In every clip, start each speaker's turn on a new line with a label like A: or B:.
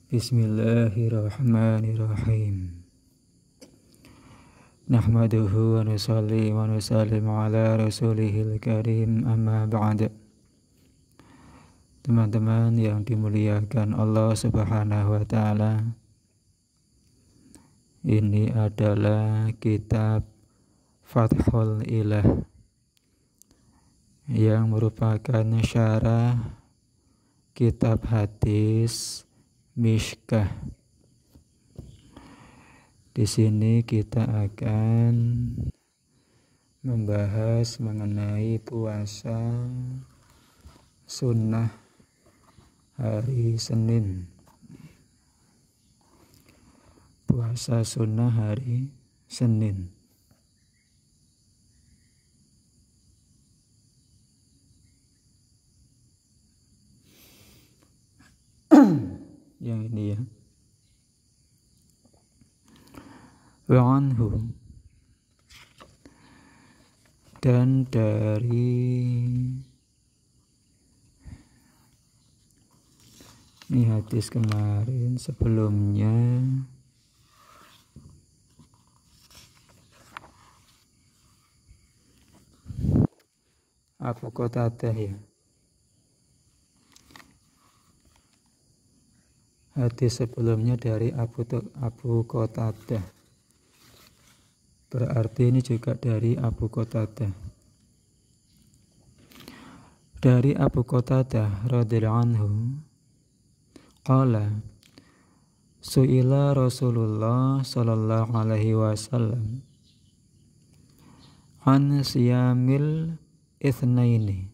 A: Bismillahirrahmanirrahim. Nahmaduhu wa nusalli wa nusallim ala rasulihil karim, amma ba'd. Teman-teman yang dimuliakan Allah Subhanahu wa ta'ala, ini adalah kitab Fathul Ilah yang merupakan syarah kitab hadis Mishkah. Di sini kita akan membahas mengenai puasa sunnah hari Senin. Puasa sunnah hari Senin. Yang ini ya. Wa anhu, dan dari ini hadis kemarin sebelumnya Abu Qatadah ya. Hadis sebelumnya dari Abu Qatadah. Berarti ini juga dari Abu Qatadah. Dari Abu Qatadah radhiyallahu anhu, qala su'ila Rasulullah sallallahu alaihi wasallam an siyamil itsnaini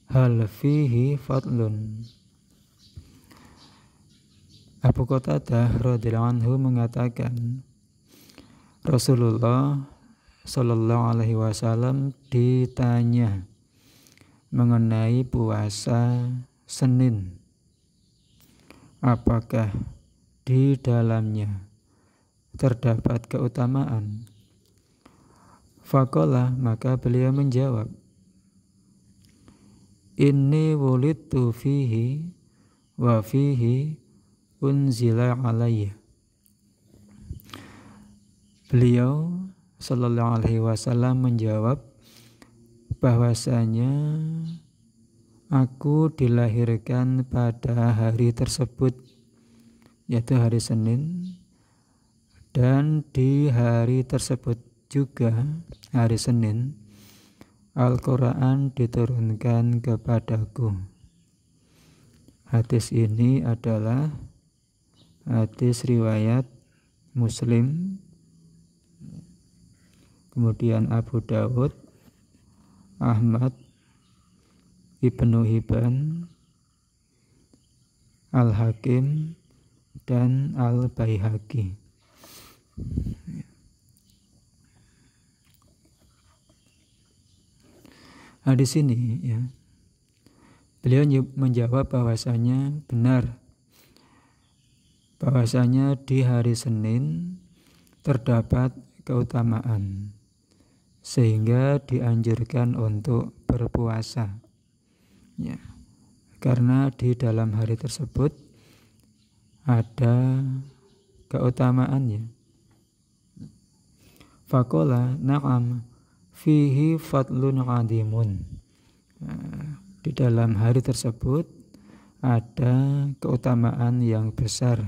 A: hal fihi fadlun. Abu Qatadah radhiyallahu anhu mengatakan, Rasulullah sallallahu alaihi wasallam ditanya mengenai puasa Senin, apakah di dalamnya terdapat keutamaan? Faqala, maka beliau menjawab, inni wulidtu fihi wa fihi unzila alayya. Beliau sallallahu alaihi wasallam menjawab bahwasanya aku dilahirkan pada hari tersebut, yaitu hari Senin, dan di hari tersebut juga, hari Senin, Al-Quran diturunkan kepadaku. Hadis ini adalah hadis riwayat Muslim, kemudian Abu Dawud, Ahmad, Ibnu Hibban, Al-Hakim, dan Al-Baihaqi. Nah, di sini ya, beliau menjawab bahwasanya benar, bahwasanya di hari Senin terdapat keutamaan sehingga dianjurkan untuk berpuasa ya, karena di dalam hari tersebut ada keutamaannya. Faqala na'am fihi fadlun adimun. Di dalam hari tersebut ada keutamaan yang besar.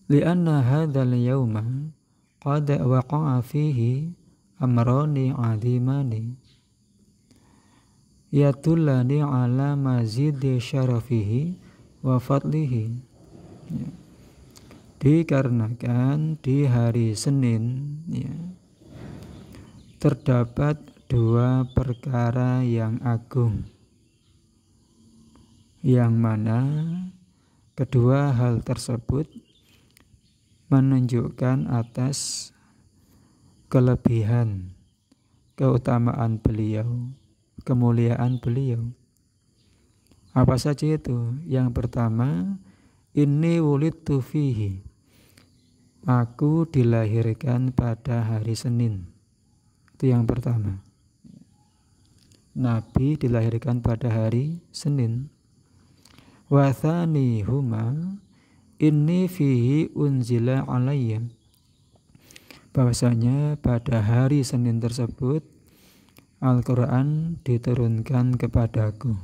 A: Lianna hadzal yauma qad waqa'a fihi amrani adimani yatullani ala mazidi syarafihi wa fadlihi. Ya. Dikarenakan di hari Senin ya, terdapat dua perkara yang agung, yang mana kedua hal tersebut menunjukkan atas kelebihan, keutamaan beliau, kemuliaan beliau. Apa saja itu? Yang pertama, inni wulidtu fihi, aku dilahirkan pada hari Senin. Itu yang pertama. Nabi dilahirkan pada hari Senin. Wa thanihuma inni fihi unzila alayya, bahwasanya pada hari Senin tersebut Al-Quran diturunkan kepadaku.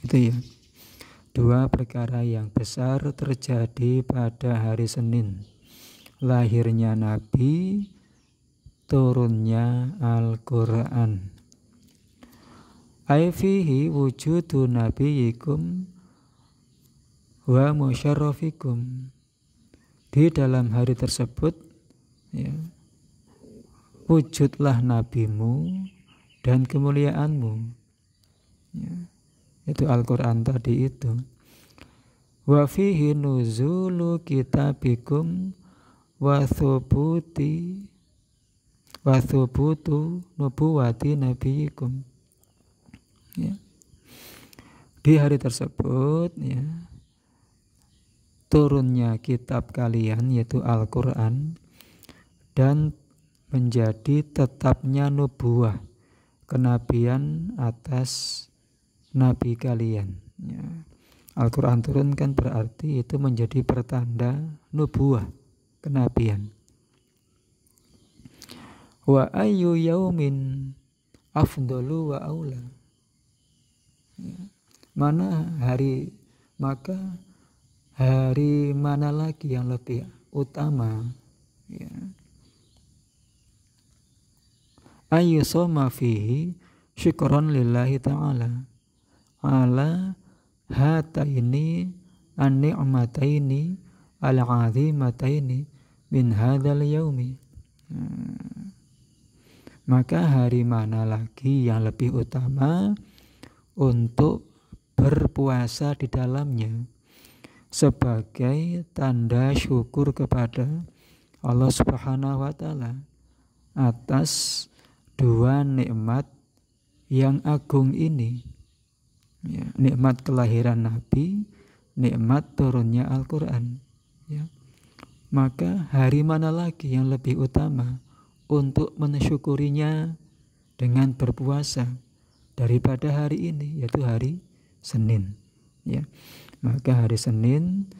A: Itu ya, dua perkara yang besar terjadi pada hari Senin: lahirnya Nabi, turunnya Al-Quran. Ai fihi wujudu nabiyikum wa musyarrafikum, di dalam hari tersebut ya, wujudlah nabimu dan kemuliaanmu ya, itu Al-Quran tadi itu. Wa fihi nuzulu kitabikum wa thubutu nubuwati nabiyikum ya. Di hari tersebut ya, turunnya kitab kalian yaitu Al-Quran, dan menjadi tetapnya nubuah, kenabian atas nabi kalian ya. Al-Quran turun kan berarti itu menjadi pertanda nubuah, kenabian. Wa ayyu yaumin afdalu wa aula ya. Maka hari mana lagi yang lebih utama ya. Ayyu soma fihi syukran lillahi ta'ala ala hataini an-ni'mataini al-'azimataini min hadzal yaumi. Maka hari mana lagi yang lebih utama untuk berpuasa di dalamnya sebagai tanda syukur kepada Allah Subhanahu wa Ta'ala atas dua nikmat yang agung ini ya, nikmat kelahiran Nabi, nikmat turunnya Al-Quran ya. Maka hari mana lagi yang lebih utama untuk mensyukurinya dengan berpuasa daripada hari ini, yaitu hari Senin ya. Maka hari Senin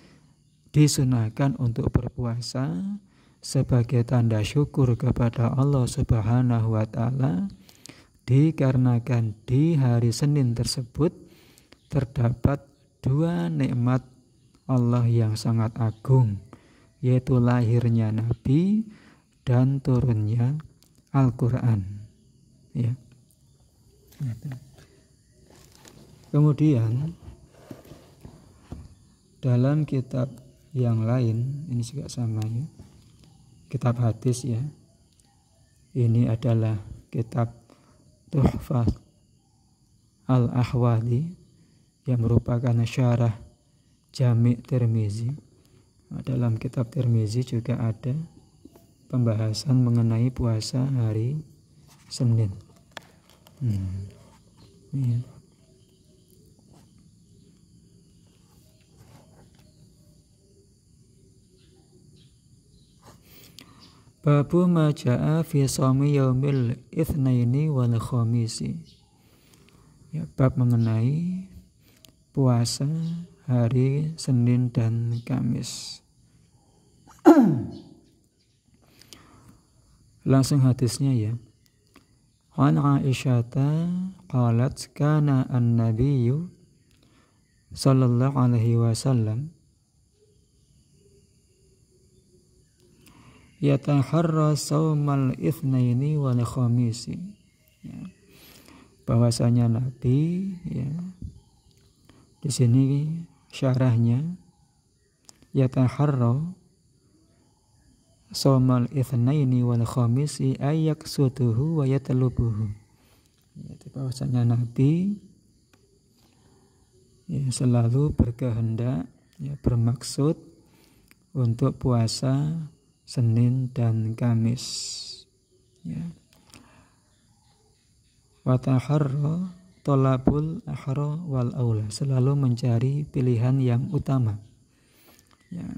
A: disunahkan untuk berpuasa sebagai tanda syukur kepada Allah Subhanahu wa Ta'ala, dikarenakan di hari Senin tersebut terdapat dua nikmat Allah yang sangat agung, yaitu lahirnya Nabi dan turunnya Al-Quran ya. Kemudian dalam kitab yang lain, ini juga sama ya, kitab hadis ya, ini adalah kitab Tuhfah Al-Ahwadi yang merupakan syarah Jami' Tirmizi. Dalam kitab Tirmizi juga ada pembahasan mengenai puasa hari Senin. Ya. Babu ma ja'a fi shaumi yaumil itsnaini wal khamisi. Ya, bab mengenai puasa hari Senin dan Kamis. Langsung hadisnya ya. An Aisyata qalat kana an-nabiyyu sallallahu alaihi wasallam yataharra saumal itsnaini wal khamisi ya. Bahwasanya Nabi ya, di sini syarahnya yataharra saumal itsnaini wal khamisi ayak sutuhu wa yatlubuhu. Yaitu bahwasanya Nabi ya, selalu berkehendak ya, bermaksud untuk puasa Senin dan Kamis ya. Wa taharra talabul ahra wal aula, selalu mencari pilihan yang utama ya.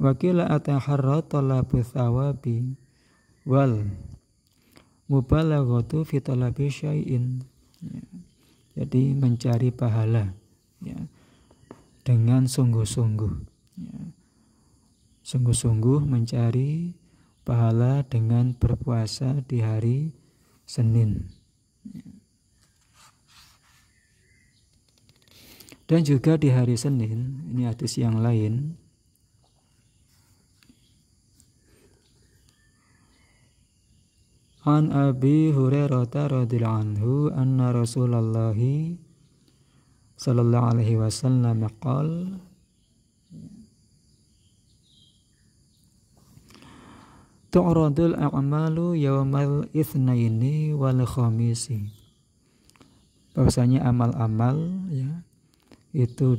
A: Wa qila ataharra talabu thawabi wal mubalaghatu fi talabi syai'in ya. Jadi mencari pahala ya, dengan sungguh-sungguh ya. Sungguh-sungguh mencari pahala dengan berpuasa di hari Senin. Dan juga di hari Senin, ini hadis yang lain, An Abi Hurairah radhiyallahu anhu anna Rasulullah sallallahu alaihi wasallam qala tu'radul a'malu yaumal itsnaini wal khamisi. Bahwasanya amal-amal ya itu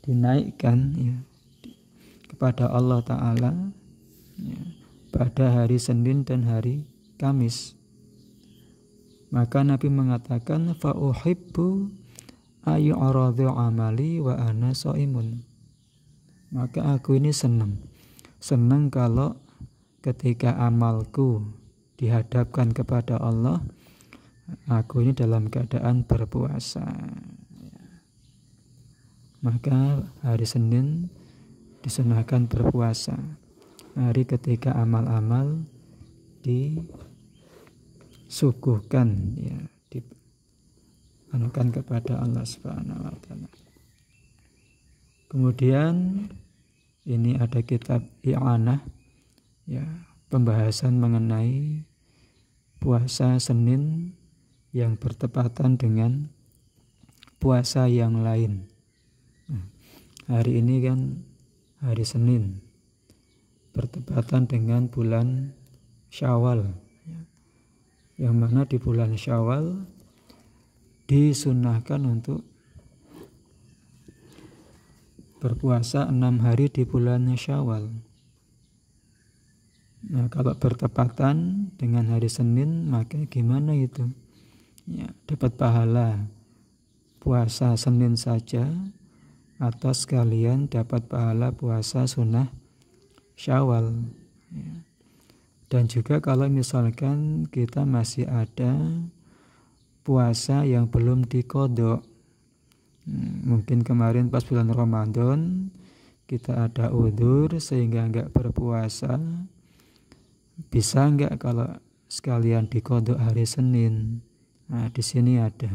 A: dinaikkan ya kepada Allah Ta'ala ya, pada hari Senin dan hari Kamis. Maka Nabi mengatakan fa uhibbu ayyu'radu amali wa ana shaimun. Maka aku ini senang kalau ketika amalku dihadapkan kepada Allah, aku ini dalam keadaan berpuasa. Maka hari Senin disunahkan berpuasa, hari ketika amal-amal disuguhkan ya, dianukan kepada Allah Subhanahu wa taala. Kemudian ini ada kitab I'anah ya, pembahasan mengenai puasa Senin yang bertepatan dengan puasa yang lain. Hari ini kan hari Senin bertepatan dengan bulan Syawal, yang mana di bulan Syawal disunahkan untuk berpuasa 6 hari di bulan Syawal. Nah, kalau bertepatan dengan hari Senin, maka gimana itu? Ya, dapat pahala puasa Senin saja atau sekalian dapat pahala puasa sunnah Syawal ya. Dan juga kalau misalkan kita masih ada puasa yang belum diqodho, mungkin kemarin pas bulan Ramadan kita ada udzur sehingga enggak berpuasa, bisa enggak kalau sekalian diqodho hari Senin? Nah, di sini ada.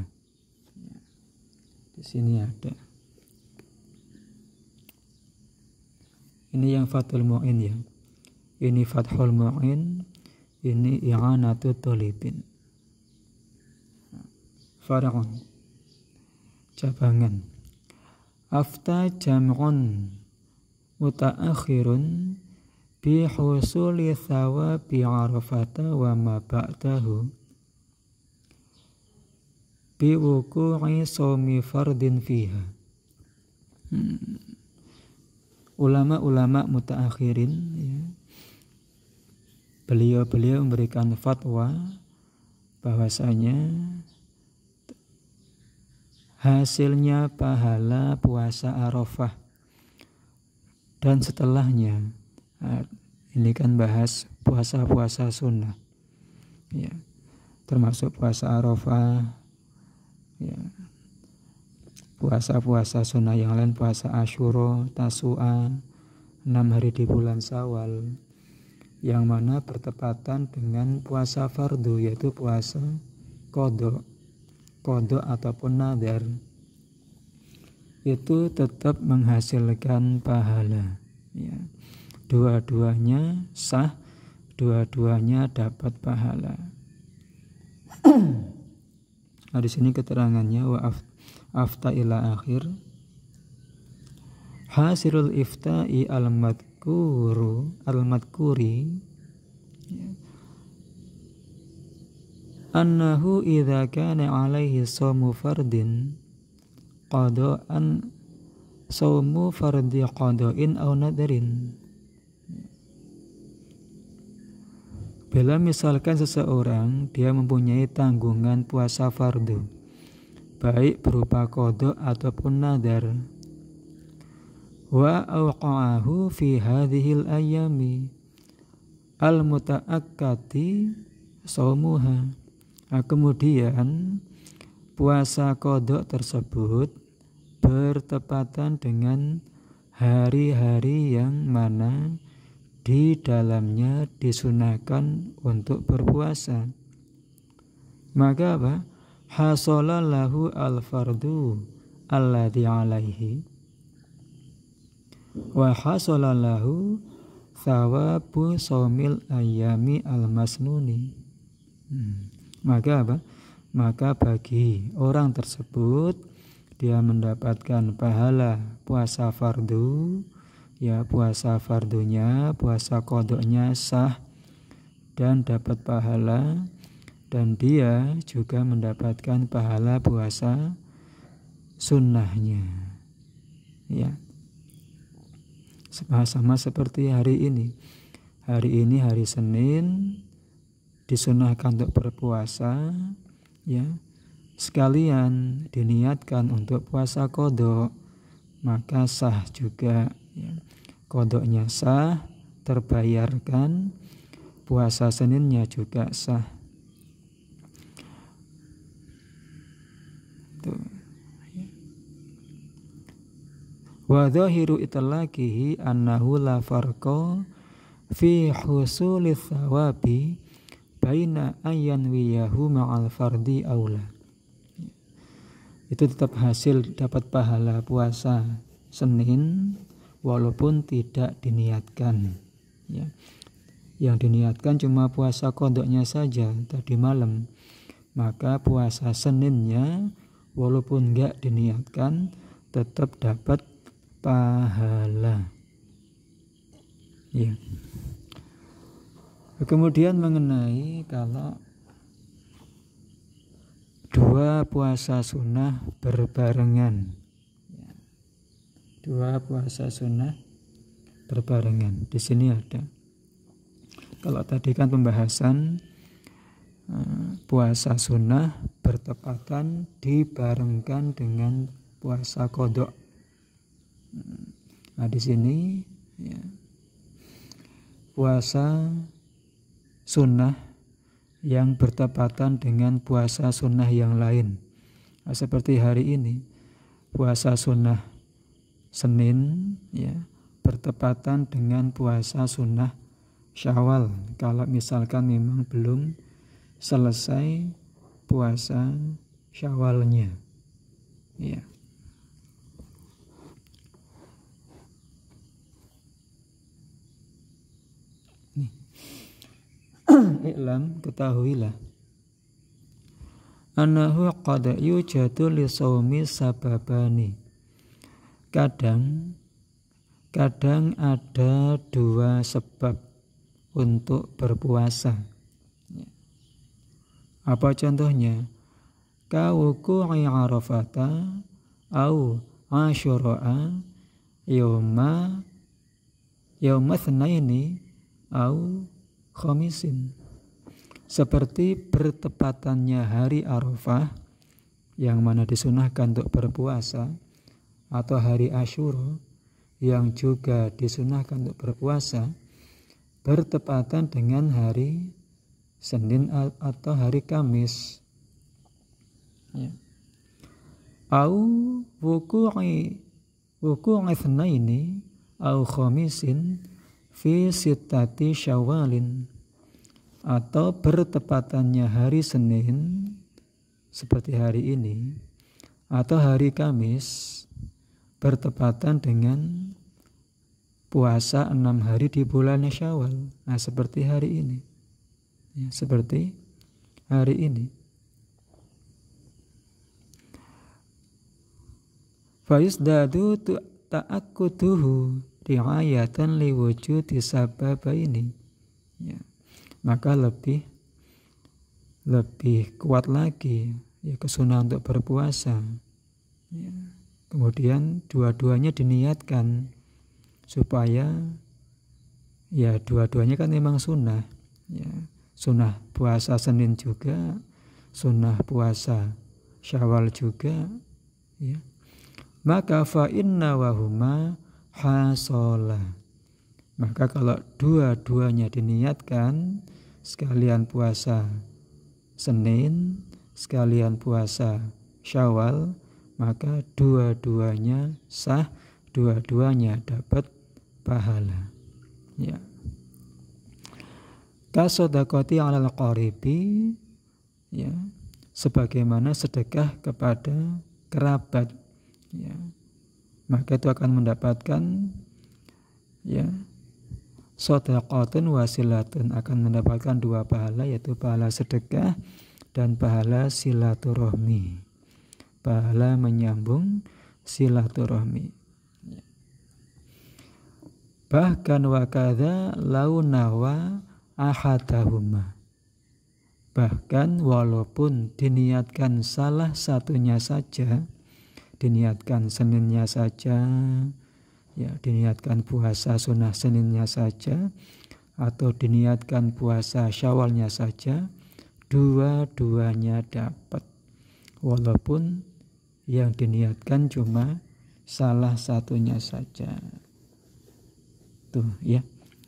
A: Di sini ada. Ini yang Fathul Mu'in ya. Ini Fathul Mu'in, ini I'anatul Thalibin. Far'un, cabangan. Afta jam'un mutaakhirun bi husuli thawabi Arafata wa ma ba'dahu bi wuku'i shaumi fardin fiha. Ulama-ulama mutaakhirin ya, beliau memberikan fatwa bahwasanya hasilnya pahala puasa Arafah dan setelahnya, ini kan bahas puasa-puasa sunnah ya, termasuk puasa Arafah ya, puasa-puasa sunnah yang lain, puasa Asyura, Tasu'a, 6 hari di bulan Syawal, yang mana bertepatan dengan puasa fardu, yaitu puasa qodho ataupun nadar, itu tetap menghasilkan pahala ya. Dua-duanya sah, dua-duanya dapat pahala. Nah, di sini keterangannya wa afta ila akhir. Hasilul ifta'i al-madkuri annahu idza kana alaihi shaumu fardin qada'an shaumu fardi qada'in aw nadarin. Bila misalkan seseorang dia mempunyai tanggungan puasa fardu, baik berupa qadha ataupun nadar, wa awqa'ahu fi hadhil ayami, al-muta'akkati shaumuha. Kemudian puasa qadha tersebut bertepatan dengan hari-hari yang mana di dalamnya disunahkan untuk berpuasa. Maka apa? Hasolalahu al-fardu alladhi alaihi wa hasolalahu thawabu shaumil ayyami al-masnuni. Maka apa? Maka bagi orang tersebut dia mendapatkan pahala puasa fardu, ya puasa fardunya, puasa qadha-nya sah dan dapat pahala, dan dia juga mendapatkan pahala puasa sunnahnya. Ya. Sama seperti hari ini. Hari ini hari Senin disunahkan untuk berpuasa, ya. Sekalian diniatkan untuk puasa qadha, maka sah juga, ya. Qadha-nya sah, terbayarkan, puasa Seninnya juga sah. Wa dhahiru itlaqihi annahu la farqa fi husulil thawabi baina ayyan wiyahu ma'al fardi aula. Itu tetap hasil dapat pahala puasa Senin walaupun tidak diniatkan, ya. Yang diniatkan cuma puasa qadha-nya saja tadi malam, maka puasa Seninnya walaupun enggak diniatkan tetap dapat pahala, ya. Kemudian mengenai kalau dua puasa sunnah berbarengan, ya. Dua puasa sunnah berbarengan, di sini ada. Kalau tadi kan pembahasan puasa sunnah bertepatan dibarengkan dengan puasa qadha. Nah di sini, ya, puasa sunnah yang bertepatan dengan puasa sunnah yang lain. Nah, seperti hari ini puasa sunnah Senin, ya, bertepatan dengan puasa sunnah Syawal. Kalau misalkan memang belum selesai puasa Syawalnya, ya. I'lam, ketahuilah, annahu qad yujadu li shaumi sababani. Kadang ada dua sebab untuk berpuasa. Apa contohnya? Kawuku'i arafata au asyura'a yawma tsnaini au khamisin. Seperti bertepatannya hari Arafah yang mana disunahkan untuk berpuasa, atau hari Asyura yang juga disunahkan untuk berpuasa, bertepatan dengan hari Senin atau hari Kamis, ya. Au wuku'i tsnaini au khamisin fi sittati Syawalin, atau bertepatannya hari Senin seperti hari ini atau hari Kamis bertepatan dengan puasa 6 hari di bulan Syawal. Nah seperti hari ini, ya, seperti hari ini. Fayusdadu ta'akkuduhu ri'ayatan liwujudi sababaini, ya. Maka lebih kuat lagi, ya, kesunahan untuk berpuasa, ya. Kemudian dua-duanya diniatkan supaya, ya, dua-duanya kan memang sunnah, ya. Sunnah puasa Senin juga, sunnah puasa Syawal juga, ya. Maka fa inna wahuma hasola Maka kalau dua-duanya diniatkan, sekalian puasa Senin, sekalian puasa Syawal, maka dua-duanya sah, dua-duanya dapat pahala. Ya. Kasodakoti alal qaribi, ya, sebagaimana sedekah kepada kerabat, ya, maka itu akan mendapatkan, ya, sodaqatun wasilatun, akan mendapatkan dua pahala, yaitu pahala sedekah dan pahala silaturahmi, pahala menyambung silaturahmi. Bahkan wakadha launawa ahadahuma, bahkan walaupun diniatkan salah satunya saja, diniatkan Seninnya saja, ya, diniatkan puasa sunnah Seninnya saja, atau diniatkan puasa Syawalnya saja, dua-duanya dapat, walaupun yang diniatkan cuma salah satunya saja. Tuh, ya.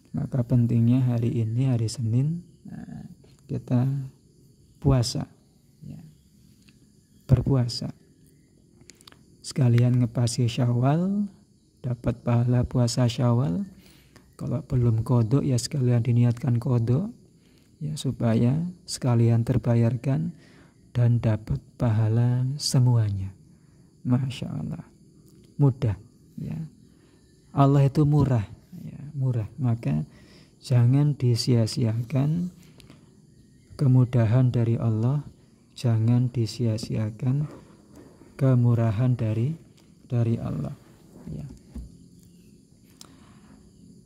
A: Maka pentingnya hari ini, hari Senin, kita puasa, ya, berpuasa. Sekalian ngepasi Syawal, dapat pahala puasa Syawal. Kalau belum qodho, ya sekalian diniatkan qodho, ya, supaya sekalian terbayarkan dan dapat pahala semuanya. Masya Allah, mudah, ya. Allah itu murah, ya, murah. Maka jangan disia-siakan kemudahan dari Allah, jangan disia-siakan kemurahan dari Allah, ya.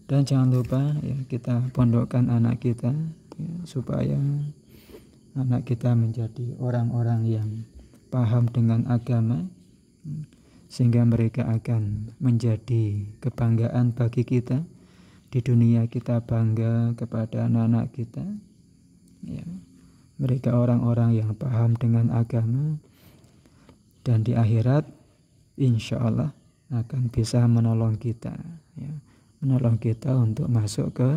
A: Dan jangan lupa, ya, kita pondokkan anak kita, ya, supaya anak kita menjadi orang-orang yang paham dengan agama, sehingga mereka akan menjadi kebanggaan bagi kita. Di dunia kita bangga kepada anak-anak kita, ya. Mereka orang-orang yang paham dengan agama, dan di akhirat insya Allah akan bisa menolong kita, ya, menolong kita untuk masuk ke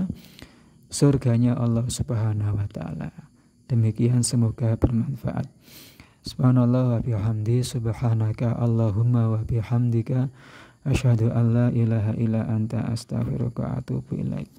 A: surganya Allah Subhanahu wa Ta'ala. Demikian, semoga bermanfaat. Subhanallah wa bihamdi, subhanaka Allahumma wa bihamdika, asyhadu an la ilaha illa anta, astaghfiruka wa atubu ilaik.